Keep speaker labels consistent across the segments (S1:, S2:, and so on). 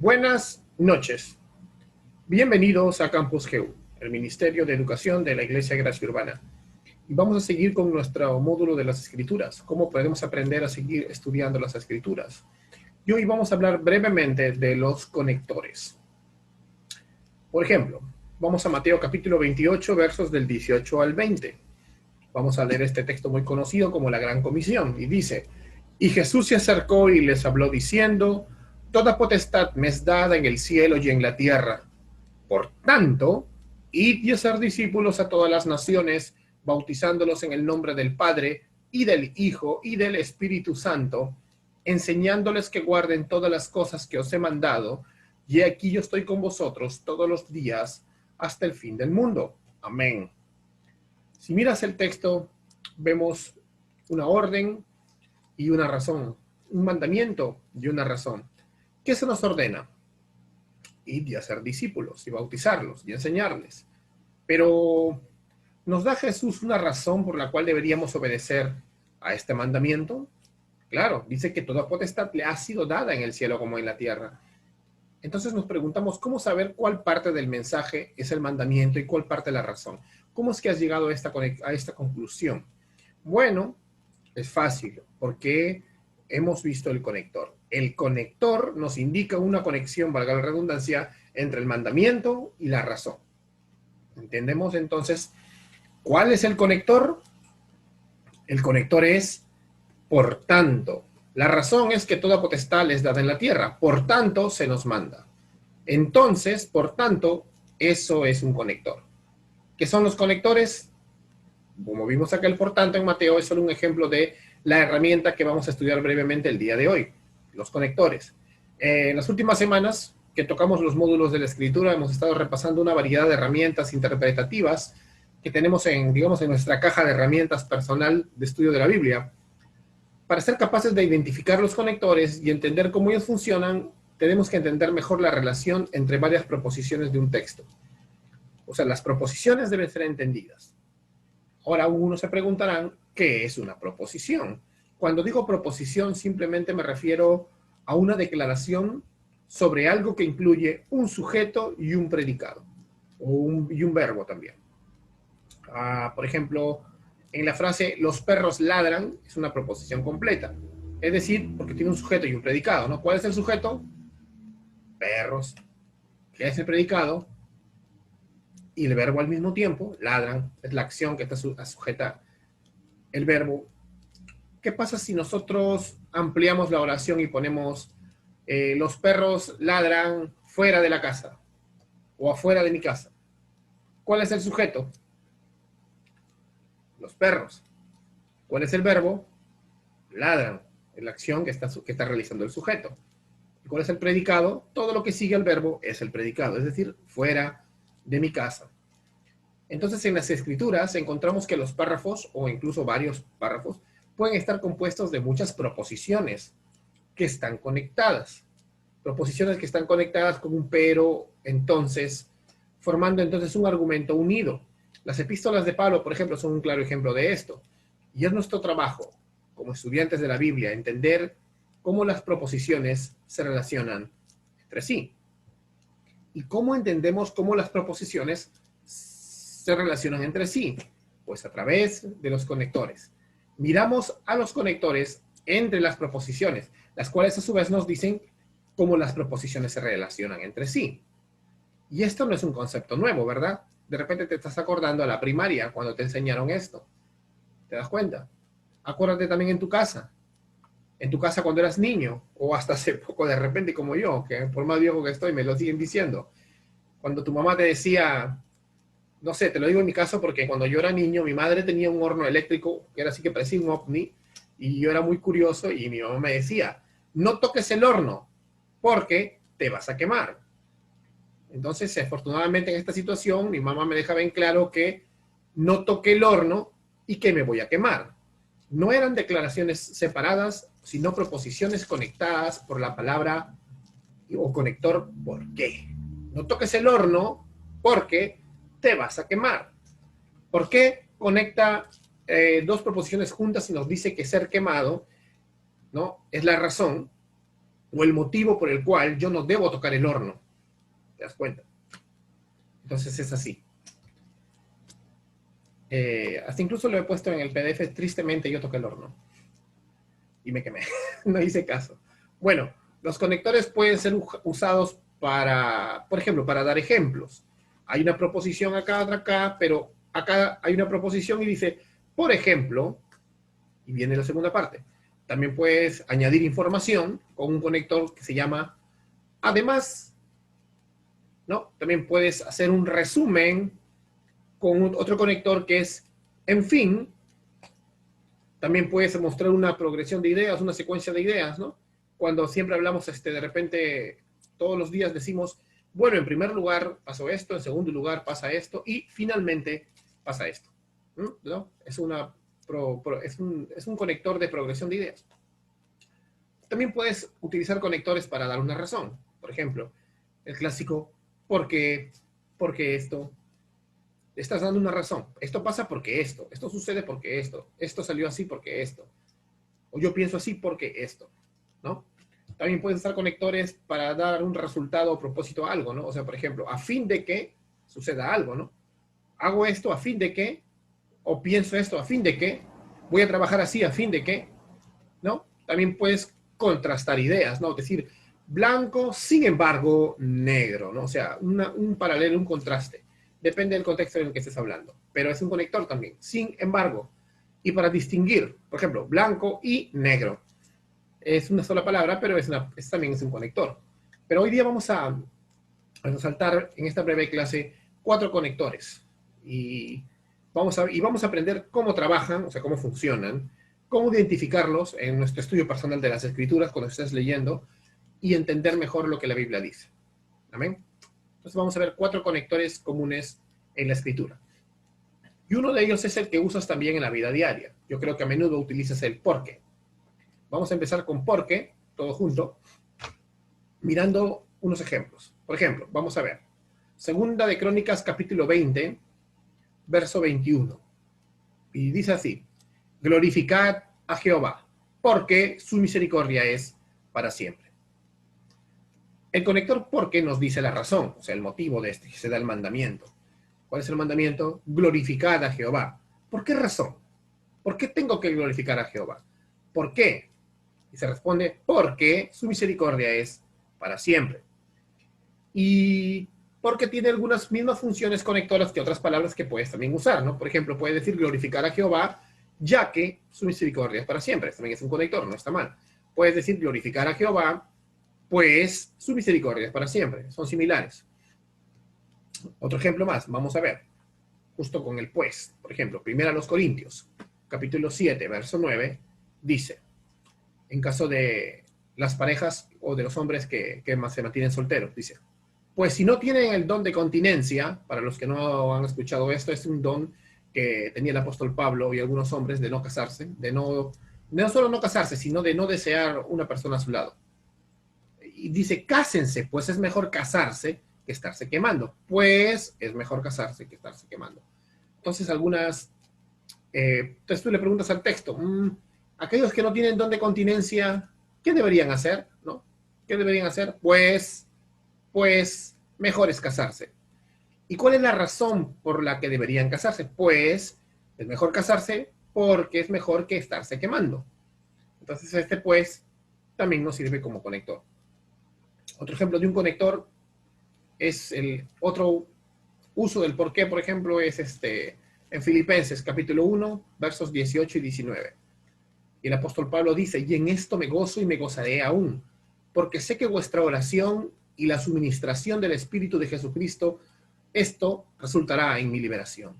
S1: Buenas noches. Bienvenidos a Campus GEU, el Ministerio de Educación de la Iglesia Gracia Urbana. Y vamos a seguir con nuestro módulo de las Escrituras, cómo podemos aprender a seguir estudiando las Escrituras. Y hoy vamos a hablar brevemente de los conectores. Por ejemplo, vamos a Mateo capítulo 28, versos del 18 al 20. Vamos a leer este texto muy conocido como la Gran Comisión, y dice: Y Jesús se acercó y les habló diciendo: Toda potestad me es dada en el cielo y en la tierra. Por tanto, id y hacer discípulos a todas las naciones, bautizándolos en el nombre del Padre, y del Hijo, y del Espíritu Santo, enseñándoles que guarden todas las cosas que os he mandado, y aquí yo estoy con vosotros todos los días hasta el fin del mundo. Amén. Si miras el texto, vemos una orden y una razón, un mandamiento y una razón. ¿Qué se nos ordena? Ir y hacer discípulos, y bautizarlos, y enseñarles. Pero, ¿nos da Jesús una razón por la cual deberíamos obedecer a este mandamiento? Claro, dice que toda potestad le ha sido dada en el cielo como en la tierra. Entonces nos preguntamos, ¿cómo saber cuál parte del mensaje es el mandamiento y cuál parte la razón? ¿Cómo es que has llegado a esta conclusión? Bueno, es fácil, porque hemos visto el conector. El conector nos indica una conexión, valga la redundancia, entre el mandamiento y la razón. ¿Entendemos entonces cuál es el conector? El conector es por tanto. La razón es que toda potestad es dada en la tierra, por tanto se nos manda. Entonces, por tanto, eso es un conector. ¿Qué son los conectores? Como vimos acá el por tanto en Mateo, es solo un ejemplo de la herramienta que vamos a estudiar brevemente el día de hoy, los conectores. En las últimas semanas que tocamos los módulos de la Escritura, hemos estado repasando una variedad de herramientas interpretativas que tenemos en nuestra caja de herramientas personal de estudio de la Biblia. Para ser capaces de identificar los conectores y entender cómo ellos funcionan, tenemos que entender mejor la relación entre varias proposiciones de un texto. O sea, las proposiciones deben ser entendidas. Ahora algunos se preguntarán, ¿qué es una proposición? Cuando digo proposición, simplemente me refiero a una declaración sobre algo que incluye un sujeto y un predicado, y un verbo también. Por ejemplo, en la frase los perros ladran es una proposición completa. Es decir, porque tiene un sujeto y un predicado, ¿no? ¿Cuál es el sujeto? Perros. ¿Qué es el predicado? Y el verbo al mismo tiempo, ladran, es la acción que está sujeta el verbo. ¿Qué pasa si nosotros ampliamos la oración y ponemos los perros ladran fuera de la casa o afuera de mi casa? ¿Cuál es el sujeto? Los perros. ¿Cuál es el verbo? Ladran, es la acción que está realizando el sujeto. ¿Y cuál es el predicado? Todo lo que sigue al verbo es el predicado, es decir, fuera de mi casa. Entonces, en las escrituras encontramos que los párrafos, o incluso varios párrafos, pueden estar compuestos de muchas proposiciones que están conectadas. Proposiciones que están conectadas con un pero, entonces, formando entonces un argumento unido. Las epístolas de Pablo, por ejemplo, son un claro ejemplo de esto. Y es nuestro trabajo, como estudiantes de la Biblia, entender cómo las proposiciones se relacionan entre sí. ¿Y cómo entendemos cómo las proposiciones se relacionan entre sí? Pues a través de los conectores. Miramos a los conectores entre las proposiciones, las cuales a su vez nos dicen cómo las proposiciones se relacionan entre sí. Y esto no es un concepto nuevo, ¿verdad? De repente te estás acordando a la primaria cuando te enseñaron esto. ¿Te das cuenta? Acuérdate también en tu casa cuando eras niño, o hasta hace poco de repente como yo, que por más viejo que estoy me lo siguen diciendo. Cuando tu mamá te decía, no sé, te lo digo en mi caso porque cuando yo era niño, mi madre tenía un horno eléctrico que era así que parecía un ovni, y yo era muy curioso y mi mamá me decía, no toques el horno porque te vas a quemar. Entonces, afortunadamente en esta situación, mi mamá me deja bien claro que no toque el horno y que me voy a quemar. No eran declaraciones separadas, sino proposiciones conectadas por la palabra o conector ¿por qué? No toques el horno porque te vas a quemar. ¿Por qué conecta dos proposiciones juntas y nos dice que ser quemado, ¿no?, es la razón? o el motivo por el cual yo no debo tocar el horno. ¿Te das cuenta? Entonces es así. Hasta incluso lo he puesto en el PDF, tristemente yo toqué el horno. Y me quemé. No hice caso. Bueno, los conectores pueden ser usados para, por ejemplo, para dar ejemplos. Hay una proposición acá, otra acá, pero acá hay una proposición y dice, por ejemplo, y viene la segunda parte. También puedes añadir información con un conector que se llama además, ¿no? También puedes hacer un resumen con otro conector que es en fin. También puedes mostrar una progresión de ideas, una secuencia de ideas, ¿no? Cuando siempre hablamos, de repente, todos los días decimos, bueno, en primer lugar pasó esto, en segundo lugar pasa esto, y finalmente pasa esto, ¿no? Es un conector de progresión de ideas. También puedes utilizar conectores para dar una razón. Por ejemplo, el clásico, ¿por qué? ¿Por qué esto? Estás dando una razón. Esto pasa porque esto sucede porque esto salió así porque esto, o yo pienso así porque esto, ¿no? También pueden usar conectores para dar un resultado o propósito a algo, ¿no? O sea, por ejemplo, a fin de que suceda algo, ¿no? Hago esto a fin de que, o pienso esto a fin de que, voy a trabajar así a fin de que, ¿no? También puedes contrastar ideas, ¿no? Es decir, blanco, sin embargo, negro, ¿no? O sea, un paralelo, un contraste. Depende del contexto en el que estés hablando. Pero es un conector también, sin embargo. Y para distinguir, por ejemplo, blanco y negro. Es una sola palabra, pero también es un conector. Pero hoy día vamos a resaltar en esta breve clase 4 conectores. Y vamos a aprender cómo trabajan, o sea, cómo funcionan, cómo identificarlos en nuestro estudio personal de las Escrituras cuando estés leyendo y entender mejor lo que la Biblia dice. ¿Amén? Entonces vamos a ver 4 conectores comunes en la Escritura. Y uno de ellos es el que usas también en la vida diaria. Yo creo que a menudo utilizas el por qué. Vamos a empezar con por qué, todo junto, mirando unos ejemplos. Por ejemplo, vamos a ver. Segunda de Crónicas, capítulo 20, verso 21. Y dice así, glorificad a Jehová, porque su misericordia es para siempre. El conector porque nos dice la razón, o sea, el motivo de que se da el mandamiento. ¿Cuál es el mandamiento? Glorificad a Jehová. ¿Por qué razón? ¿Por qué tengo que glorificar a Jehová? ¿Por qué? Y se responde, porque su misericordia es para siempre. Y porque tiene algunas mismas funciones conectoras que otras palabras que puedes también usar, ¿no? Por ejemplo, puedes decir glorificar a Jehová, ya que su misericordia es para siempre. También es un conector, no está mal. Puedes decir glorificar a Jehová, pues su misericordia es para siempre. Son similares. Otro ejemplo más, vamos a ver. Justo con el pues. Por ejemplo, 1 Corintios, capítulo 7, verso 9, dice, en caso de las parejas o de los hombres que se mantienen solteros, dice, pues si no tienen el don de continencia, para los que no han escuchado esto, es un don que tenía el apóstol Pablo y algunos hombres de no casarse, no solo no casarse, sino de no desear una persona a su lado. Y dice, cásense, pues es mejor casarse que estarse quemando. Pues es mejor casarse que estarse quemando. Entonces entonces tú le preguntas al texto, aquellos que no tienen don de continencia, ¿qué deberían hacer? ¿No? ¿Qué deberían hacer? Pues mejor es casarse. ¿Y cuál es la razón por la que deberían casarse? Pues es mejor casarse porque es mejor que estarse quemando. Entonces pues también nos sirve como conector. Otro ejemplo de un conector es el otro uso del por qué, por ejemplo, es en Filipenses capítulo 1, versos 18 y 19. Y el apóstol Pablo dice, y en esto me gozo y me gozaré aún, porque sé que vuestra oración y la suministración del Espíritu de Jesucristo, esto resultará en mi liberación.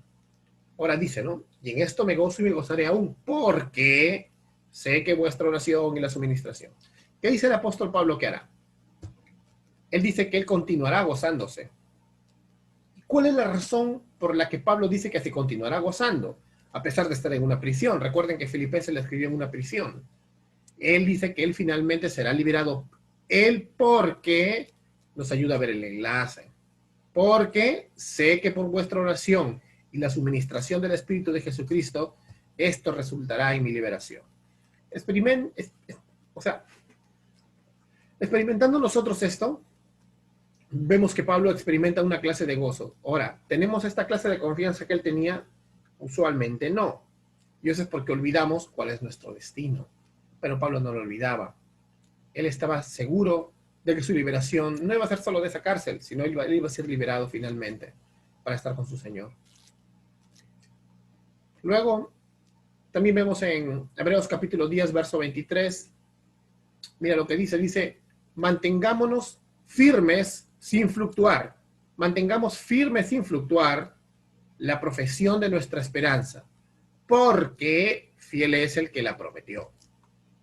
S1: Ahora dice, ¿no? Y en esto me gozo y me gozaré aún, porque sé que vuestra oración y la suministración. ¿Qué dice el apóstol Pablo que hará? Él dice que él continuará gozándose. ¿Cuál es la razón por la que Pablo dice que se continuará gozando, a pesar de estar en una prisión? Recuerden que Filipenses le escribió en una prisión. Él dice que él finalmente será liberado. Él porque nos ayuda a ver el enlace. Porque sé que por vuestra oración y la suministración del Espíritu de Jesucristo, esto resultará en mi liberación. O sea, Experimentando nosotros esto, vemos que Pablo experimenta una clase de gozo. Ahora, ¿tenemos esta clase de confianza que él tenía? Usualmente no. Y eso es porque olvidamos cuál es nuestro destino. Pero Pablo no lo olvidaba. Él estaba seguro de que su liberación no iba a ser solo de esa cárcel, sino él iba a ser liberado finalmente para estar con su Señor. Luego, también vemos en Hebreos capítulo 10, verso 23, mira lo que dice, mantengámonos firmes sin fluctuar. Mantengamos firmes sin fluctuar la profesión de nuestra esperanza, porque fiel es el que la prometió.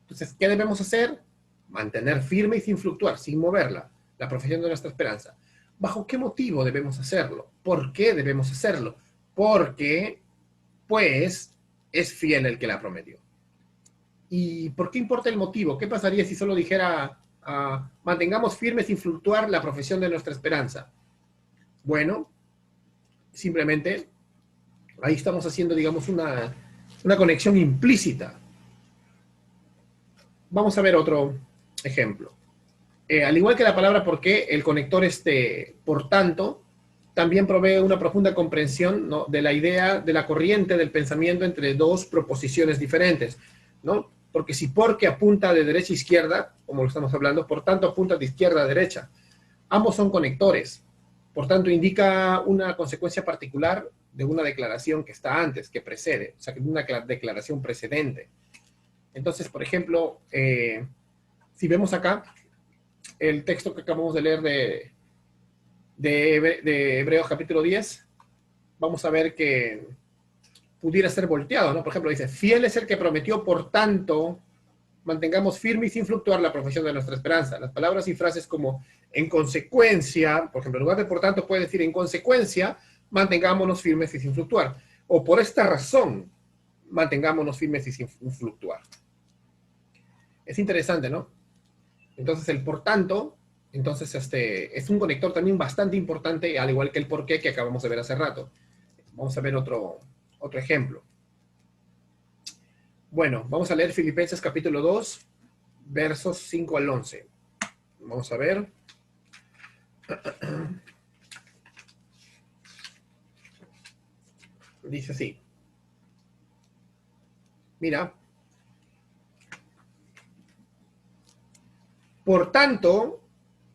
S1: Entonces, ¿qué debemos hacer? Mantener firme y sin fluctuar, sin moverla, la profesión de nuestra esperanza. ¿Bajo qué motivo debemos hacerlo? ¿Por qué debemos hacerlo? Porque, pues, es fiel el que la prometió. ¿Y por qué importa el motivo? ¿Qué pasaría si solo dijera, mantengamos firme sin fluctuar la profesión de nuestra esperanza? Bueno, simplemente ahí estamos haciendo, digamos, una conexión implícita. Vamos a ver otro ejemplo. Al igual que la palabra por qué, el conector por tanto también provee una profunda comprensión, ¿no?, de la idea de la corriente del pensamiento entre dos proposiciones diferentes, ¿no? Porque si porque apunta de derecha a izquierda, como lo estamos hablando, por tanto apunta de izquierda a derecha. Ambos son conectores. Por tanto, indica una consecuencia particular de una declaración que está antes, que precede, o sea, que una declaración precedente. Entonces, por ejemplo, si vemos acá el texto que acabamos de leer de Hebreos capítulo 10, vamos a ver que pudiera ser volteado, ¿no? Por ejemplo, dice, fiel es el que prometió, por tanto, mantengamos firme y sin fluctuar la profesión de nuestra esperanza. Las palabras y frases como en consecuencia, por ejemplo, en lugar de por tanto puede decir en consecuencia, mantengámonos firmes y sin fluctuar. O por esta razón, mantengámonos firmes y sin fluctuar. Es interesante, ¿no? Entonces, el por tanto, entonces es un conector también bastante importante, al igual que el por qué que acabamos de ver hace rato. Vamos a ver otro ejemplo. Bueno, vamos a leer Filipenses capítulo 2, versos 5 al 11. Vamos a ver. Dice así. Mira. Por tanto,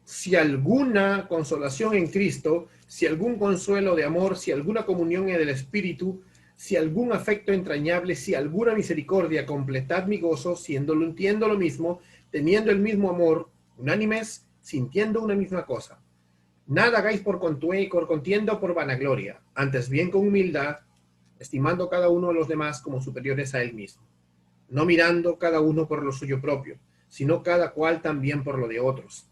S1: si alguna consolación en Cristo, si algún consuelo de amor, si alguna comunión en el Espíritu, si algún afecto entrañable, si alguna misericordia, completad mi gozo, sintiendo lo mismo, teniendo el mismo amor, unánimes, sintiendo una misma cosa. Nada hagáis por contienda o por vanagloria, antes bien con humildad, estimando cada uno a los demás como superiores a él mismo, no mirando cada uno por lo suyo propio, sino cada cual también por lo de otros.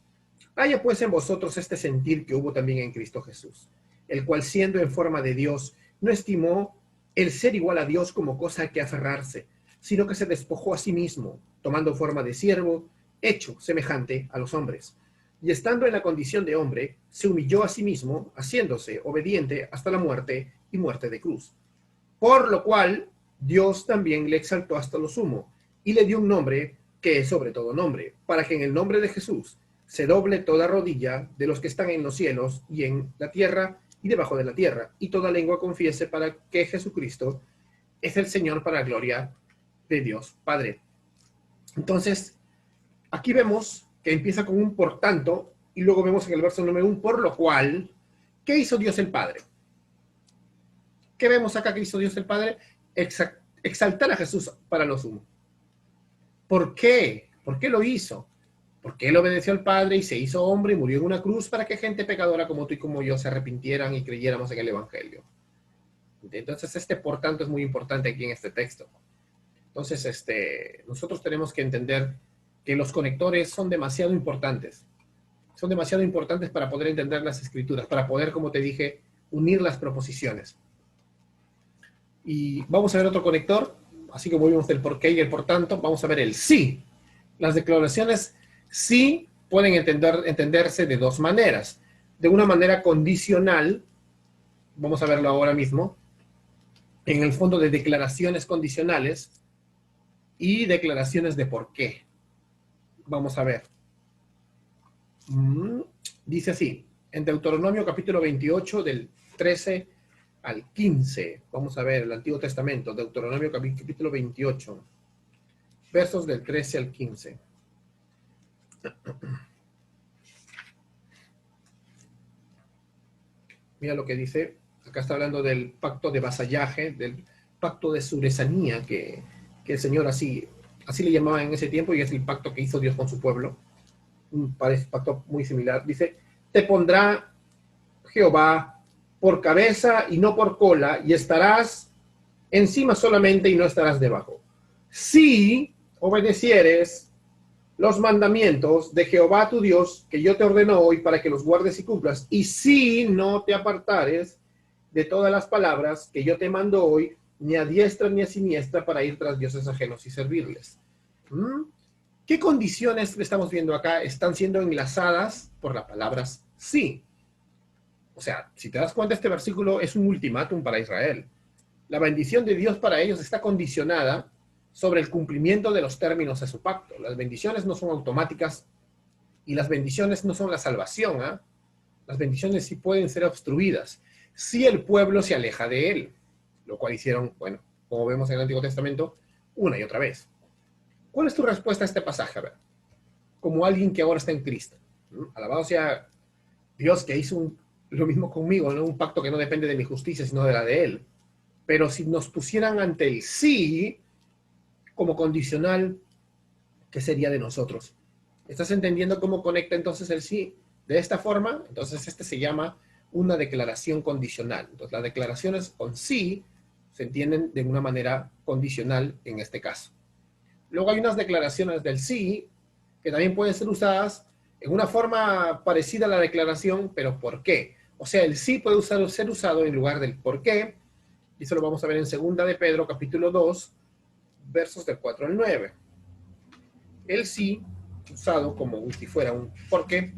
S1: Haya pues en vosotros este sentir que hubo también en Cristo Jesús, el cual siendo en forma de Dios, no estimó el ser igual a Dios como cosa a que aferrarse, sino que se despojó a sí mismo, tomando forma de siervo, hecho semejante a los hombres. Y estando en la condición de hombre, se humilló a sí mismo, haciéndose obediente hasta la muerte y muerte de cruz. Por lo cual, Dios también le exaltó hasta lo sumo, y le dio un nombre que es sobre todo nombre, para que en el nombre de Jesús se doble toda rodilla de los que están en los cielos y en la tierra y debajo de la tierra, y toda lengua confiese para que Jesucristo es el Señor para la gloria de Dios Padre. Entonces, aquí vemos que empieza con un por tanto, y luego vemos en el verso número 1, por lo cual, ¿qué hizo Dios el Padre? ¿Qué vemos acá que hizo Dios el Padre? Exaltar a Jesús para lo sumo. ¿Por qué? ¿Por qué lo hizo? Porque él obedeció al Padre y se hizo hombre y murió en una cruz para que gente pecadora como tú y como yo se arrepintieran y creyéramos en el Evangelio. Entonces, por tanto, es muy importante aquí en este texto. Entonces, nosotros tenemos que entender que los conectores son demasiado importantes. Son demasiado importantes para poder entender las Escrituras, para poder, como te dije, unir las proposiciones. Y vamos a ver otro conector, así como vimos el por qué y el por tanto, vamos a ver el sí. Las declaraciones sí pueden entenderse de dos maneras. De una manera condicional, vamos a verlo ahora mismo, en el fondo de declaraciones condicionales y declaraciones de por qué. Vamos a ver. Dice así, en Deuteronomio capítulo 28, del 13 al 15. Vamos a ver el Antiguo Testamento, Deuteronomio capítulo 28, versos del 13 al 15. Mira lo que dice. Acá está hablando del pacto de vasallaje, del pacto de suresanía, que el Señor así le llamaba en ese tiempo, y es el pacto que hizo Dios con su pueblo. Un pacto muy similar. Dice, te pondrá Jehová por cabeza y no por cola, y estarás encima solamente y no estarás debajo. Si obedecieres los mandamientos de Jehová tu Dios, que yo te ordeno hoy para que los guardes y cumplas, y si no te apartares de todas las palabras que yo te mando hoy, ni a diestra ni a siniestra, para ir tras dioses ajenos y servirles. ¿Qué condiciones que estamos viendo acá están siendo enlazadas por las palabras sí? O sea, si te das cuenta, este versículo es un ultimátum para Israel. La bendición de Dios para ellos está condicionada sobre el cumplimiento de los términos de su pacto. Las bendiciones no son automáticas y las bendiciones no son la salvación. Las bendiciones sí pueden ser obstruidas si el pueblo se aleja de él, lo cual hicieron, bueno, como vemos en el Antiguo Testamento, una y otra vez. ¿Cuál es tu respuesta a este pasaje? A ver, como alguien que ahora está en Cristo. Alabado sea Dios, que hizo lo mismo conmigo, ¿no? Un pacto que no depende de mi justicia, sino de la de Él. Pero si nos pusieran ante el sí como condicional, ¿qué sería de nosotros? ¿Estás entendiendo cómo conecta entonces el sí? De esta forma, entonces este se llama una declaración condicional. Entonces las declaraciones con sí se entienden de una manera condicional en este caso. Luego hay unas declaraciones del sí que también pueden ser usadas en una forma parecida a la declaración, pero ¿por qué? O sea, el sí puede ser usado en lugar del por qué, y eso lo vamos a ver en 2 de Pedro, capítulo 2, versos del 4 al 9. El sí, usado como si fuera un por qué.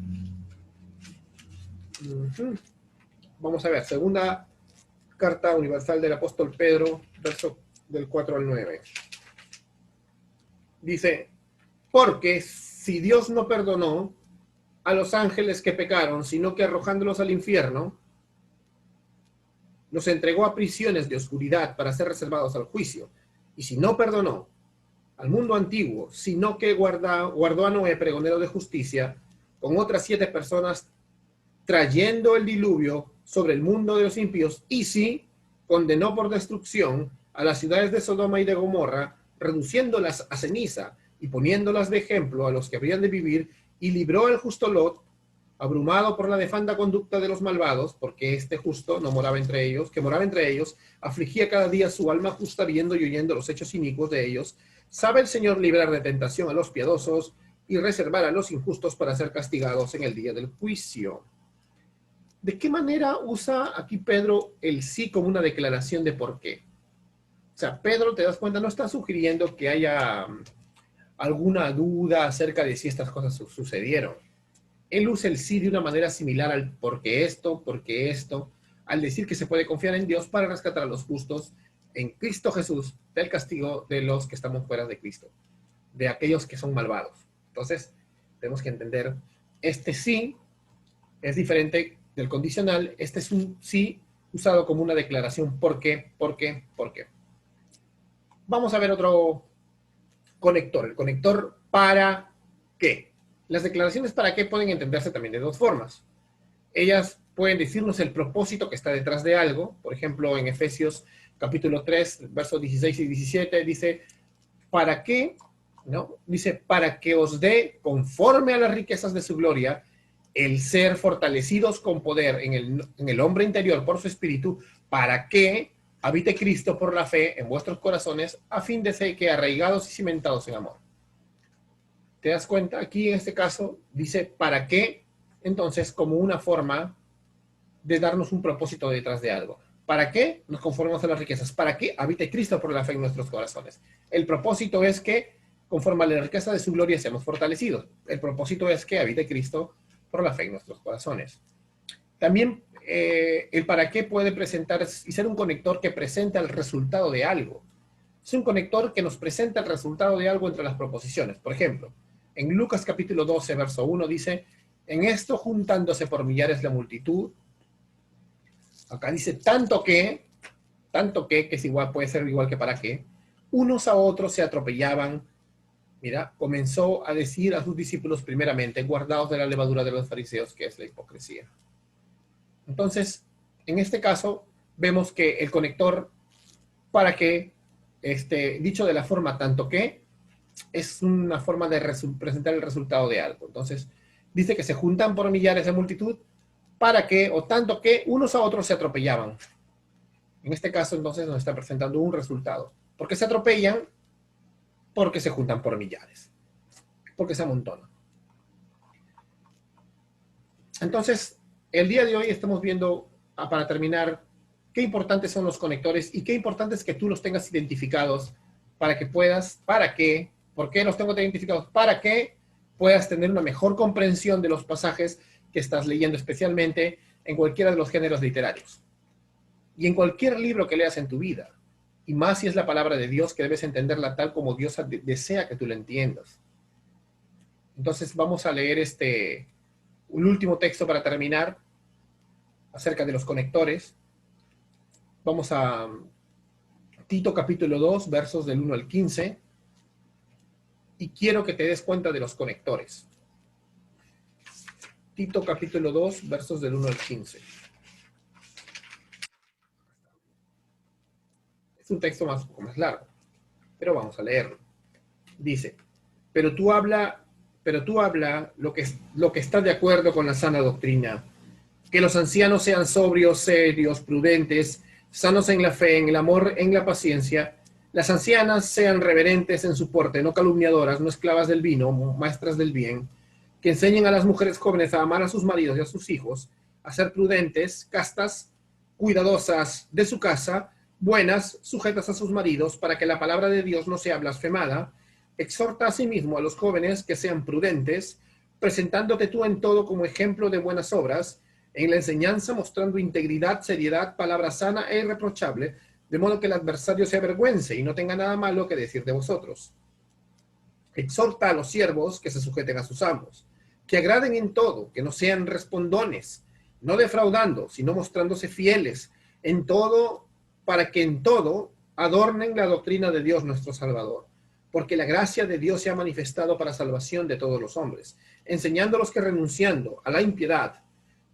S1: Vamos a ver, segunda carta universal del apóstol Pedro, verso del 4 al 9. Dice, porque si Dios no perdonó a los ángeles que pecaron, sino que arrojándolos al infierno, los entregó a prisiones de oscuridad para ser reservados al juicio. Y si no perdonó al mundo antiguo, sino que guardó a Noé, pregonero de justicia, con otras 7 personas, trayendo el diluvio sobre el mundo de los impíos, y si condenó por destrucción a las ciudades de Sodoma y de Gomorra, reduciéndolas a ceniza y poniéndolas de ejemplo a los que habrían de vivir, y libró al justo Lot, abrumado por la nefanda conducta de los malvados, porque este justo no moraba entre ellos, que moraba entre ellos, afligía cada día su alma justa viendo y oyendo los hechos inicuos de ellos. Sabe el Señor librar de tentación a los piadosos y reservar a los injustos para ser castigados en el día del juicio. ¿De qué manera usa aquí Pedro el sí como una declaración de por qué? O sea, Pedro, te das cuenta, no está sugiriendo que haya alguna duda acerca de si estas cosas sucedieron. Él usa el sí de una manera similar al porque esto, al decir que se puede confiar en Dios para rescatar a los justos en Cristo Jesús del castigo de los que estamos fuera de Cristo, de aquellos que son malvados. Entonces, tenemos que entender, este sí es diferente del condicional. Este es un sí usado como una declaración. ¿Por qué? ¿Por qué? ¿Por qué? Vamos a ver otro conector. El conector para qué. Las declaraciones para qué pueden entenderse también de dos formas. Ellas pueden decirnos el propósito que está detrás de algo. Por ejemplo, en Efesios capítulo 3, versos 16 y 17, dice, ¿para qué? ¿No? Dice, para que os dé, conforme a las riquezas de su gloria, el ser fortalecidos con poder en el hombre interior por su espíritu, para que habite Cristo por la fe en vuestros corazones, a fin de ser que arraigados y cimentados en amor. ¿Te das cuenta? Aquí en este caso dice, ¿para qué? Entonces, como una forma de darnos un propósito detrás de algo. ¿Para qué nos conformamos a las riquezas? ¿Para qué habite Cristo por la fe en nuestros corazones? El propósito es que, conforme a la riqueza de su gloria, seamos fortalecidos. El propósito es que habite Cristo por la fe en nuestros corazones. También el para qué puede presentar y ser un conector que presenta el resultado de algo. Es un conector que nos presenta el resultado de algo entre las proposiciones. Por ejemplo, en Lucas capítulo 12, verso 1 dice, En esto, juntándose por millares la multitud, acá dice que es igual, puede ser igual que para qué, unos a otros se atropellaban. Mira, comenzó a decir a sus discípulos primeramente, guardaos de la levadura de los fariseos, que es la hipocresía. Entonces, en este caso, vemos que el conector para qué, dicho de la forma tanto que, es una forma de presentar el resultado de algo. Entonces, dice que se juntan por millares de multitud para que, o tanto que, unos a otros se atropellaban. En este caso, entonces, nos está presentando un resultado. ¿Por qué se atropellan? Porque se juntan por millares. Porque se amontonan. Entonces, el día de hoy estamos viendo, para terminar, qué importantes son los conectores y qué importante es que tú los tengas identificados para que puedas, ¿por qué los tengo identificados? Para que puedas tener una mejor comprensión de los pasajes que estás leyendo, especialmente en cualquiera de los géneros literarios. Y en cualquier libro que leas en tu vida, y más si es la palabra de Dios, que debes entenderla tal como Dios desea que tú la entiendas. Entonces vamos a leer un último texto para terminar, acerca de los conectores. Vamos a Tito capítulo 2, versos del 1 al 15, y quiero que te des cuenta de los conectores. Tito capítulo 2, versos del 1 al 15. Es un texto un poco más largo, pero vamos a leerlo. Dice, pero tú habla lo que está de acuerdo con la sana doctrina, que los ancianos sean sobrios, serios, prudentes, sanos en la fe, en el amor, en la paciencia. Las ancianas sean reverentes en su porte, no calumniadoras, no esclavas del vino, maestras del bien, que enseñen a las mujeres jóvenes a amar a sus maridos y a sus hijos, a ser prudentes, castas, cuidadosas de su casa, buenas, sujetas a sus maridos, para que la palabra de Dios no sea blasfemada. Exhorta asimismo a los jóvenes que sean prudentes, presentándote tú en todo como ejemplo de buenas obras, en la enseñanza mostrando integridad, seriedad, palabra sana e irreprochable, de modo que el adversario se avergüence y no tenga nada malo que decir de vosotros. Exhorta a los siervos que se sujeten a sus amos, que agraden en todo, que no sean respondones, no defraudando, sino mostrándose fieles en todo, para que en todo adornen la doctrina de Dios nuestro Salvador. Porque la gracia de Dios se ha manifestado para salvación de todos los hombres, enseñándolos que renunciando a la impiedad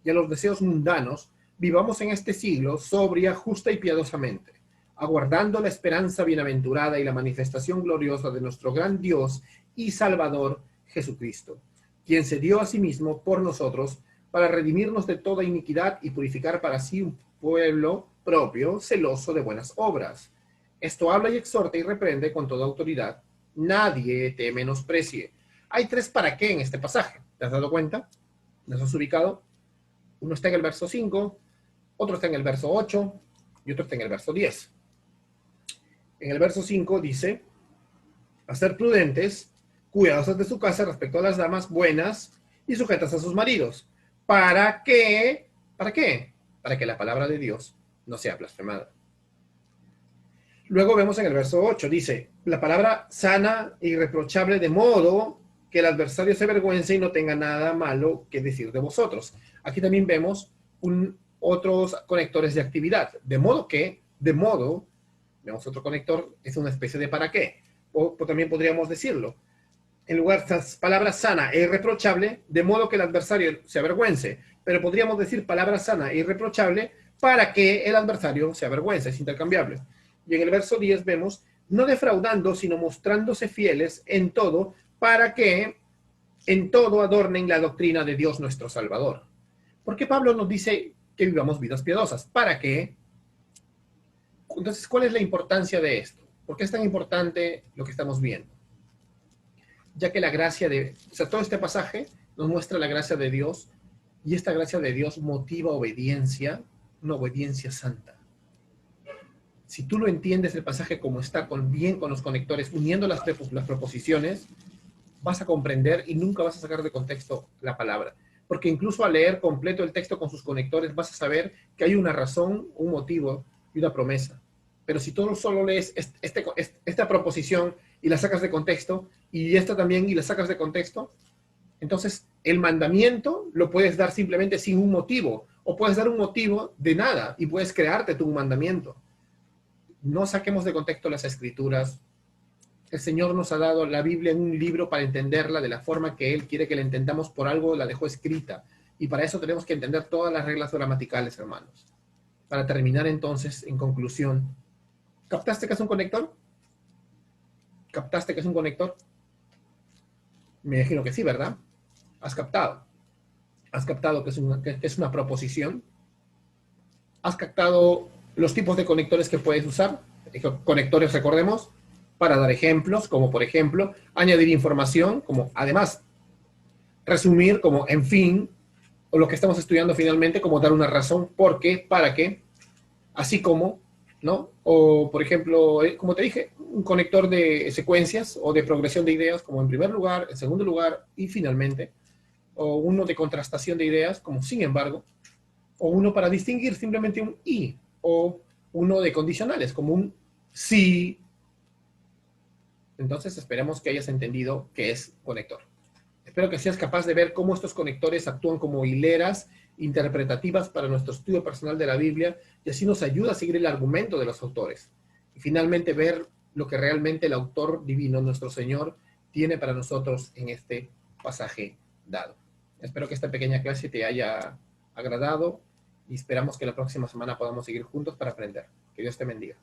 S1: y a los deseos mundanos, vivamos en este siglo sobria, justa y piadosamente, aguardando la esperanza bienaventurada y la manifestación gloriosa de nuestro gran Dios y Salvador Jesucristo, quien se dio a sí mismo por nosotros para redimirnos de toda iniquidad y purificar para sí un pueblo propio, celoso de buenas obras. Esto habla y exhorta y reprende con toda autoridad. Nadie te menosprecie. Hay 3 para qué en este pasaje. ¿Te has dado cuenta? ¿Nos has ubicado? Uno está en el verso 5, otro está en el verso 8 y otro está en el verso 10. En el verso 5 dice, a ser prudentes, cuidadosos de su casa respecto a las damas, buenas y sujetas a sus maridos. ¿Para qué? ¿Para qué? Para que la palabra de Dios no sea blasfemada. Luego vemos en el verso 8, dice, la palabra sana e irreprochable, de modo que el adversario se avergüence y no tenga nada malo que decir de vosotros. Aquí también vemos otros conectores de actividad. De modo, vemos otro conector, es una especie de para qué. O también podríamos decirlo, en lugar de palabra sana e irreprochable, de modo que el adversario se avergüence. Pero podríamos decir palabra sana e irreprochable para que el adversario se avergüence, es intercambiable. Y en el verso 10 vemos, no defraudando, sino mostrándose fieles en todo, para que en todo adornen la doctrina de Dios nuestro Salvador. ¿Por qué Pablo nos dice que vivamos vidas piadosas? ¿Para qué? Entonces, ¿cuál es la importancia de esto? ¿Por qué es tan importante lo que estamos viendo? Ya que la gracia todo este pasaje nos muestra la gracia de Dios, y esta gracia de Dios motiva obediencia, una obediencia santa. Si tú lo entiendes el pasaje como está, bien con los conectores, uniendo las proposiciones, vas a comprender y nunca vas a sacar de contexto la palabra. Porque incluso al leer completo el texto con sus conectores, vas a saber que hay una razón, un motivo y una promesa. Pero si tú solo lees esta proposición y la sacas de contexto, y esta también y la sacas de contexto, Entonces, el mandamiento lo puedes dar simplemente sin un motivo, o puedes dar un motivo de nada y puedes crearte tú un mandamiento. No saquemos de contexto las escrituras. El Señor nos ha dado la Biblia en un libro para entenderla de la forma que Él quiere que la entendamos. Por algo la dejó escrita. Y para eso tenemos que entender todas las reglas gramaticales, hermanos. Para terminar entonces, en conclusión, ¿captaste que es un conector? ¿Captaste que es un conector? Me imagino que sí, ¿verdad? Has captado. Has captado que es una proposición. Has captado los tipos de conectores que puedes usar. Conectores, recordemos, para dar ejemplos, como por ejemplo, añadir información, como además, resumir, como en fin, o lo que estamos estudiando finalmente, como dar una razón, por qué, para qué, así como, ¿no? O, por ejemplo, como te dije, un conector de secuencias o de progresión de ideas, como en primer lugar, en segundo lugar y finalmente, o uno de contrastación de ideas, como sin embargo, o uno para distinguir simplemente un y, o uno de condicionales, como un sí. Entonces esperemos que hayas entendido qué es conector. Espero que seas capaz de ver cómo estos conectores actúan como hileras interpretativas para nuestro estudio personal de la Biblia y así nos ayuda a seguir el argumento de los autores. Y finalmente ver lo que realmente el autor divino, nuestro Señor, tiene para nosotros en este pasaje dado. Espero que esta pequeña clase te haya agradado y esperamos que la próxima semana podamos seguir juntos para aprender. Que Dios te bendiga.